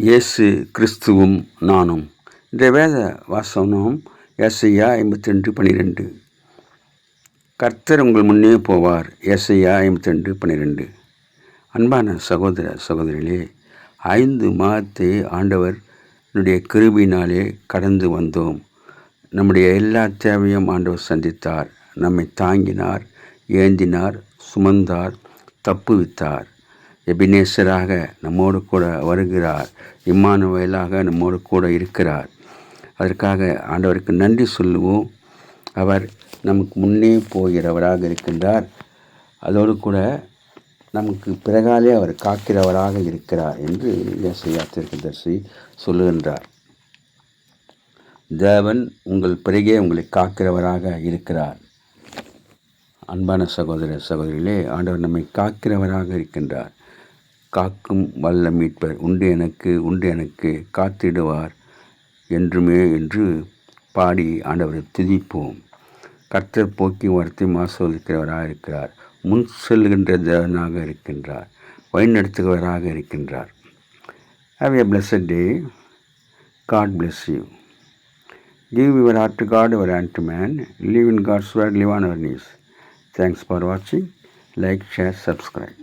இயேசு கிறிஸ்துவும் நானும். இந்த வேத வாசனம் ஏசாயா 52:12. கர்த்தர் உங்கள் முன்னே போவார். ஏசாயா 52:12. அன்பான சகோதர சகோதரிகளே, 5 மாதத்தை ஆண்டவருடைய கிருபையினாலே கடந்து வந்தோம். நம்முடைய எல்லா தேவையும் ஆண்டவர் சந்தித்தார். நம்மை தாங்கினார், ஏந்தினார், சுமந்தார், தப்புவித்தார். எபினேசராக நம்மோடு கூட வருகிறார். இம்மானுவேலாக நம்மோடு கூட இருக்கிறார். அதற்காக ஆண்டவருக்கு நன்றி சொல்லுவோம். அவர் நமக்கு முன்னே போகிறவராக இருக்கின்றார். அதோடு கூட நமக்கு பிறகாலே அவர் காக்கிறவராக இருக்கிறார் என்று ஏசாயா தீர்க்கதரிசி சொல்லுகின்றார். தேவன் உங்கள் பிறகே உங்களை காக்கிறவராக இருக்கிறார். அன்பான சகோதர சகோதரிகளே, ஆண்டவர் நம்மை காக்கிறவராக இருக்கின்றார். காக்கும் வல்ல மீட்பர் உண்டு எனக்கு காத்திடுவார் என்றுமே என்று பாடி ஆண்டவரை துதிப்போம். கர்த்தர் போக்கி வரத்தை ஆசீர்வதிக்கிறவராக இருக்கிறார். முன் செல்கின்ற தேவனாக இருக்கின்றார். வழிநடத்துகிறவராக இருக்கின்றார். Have a blessed day. God bless you. Give your heart to God, your hand to man. Live in God's word, live on our knees. Thanks for watching. Like, share, subscribe.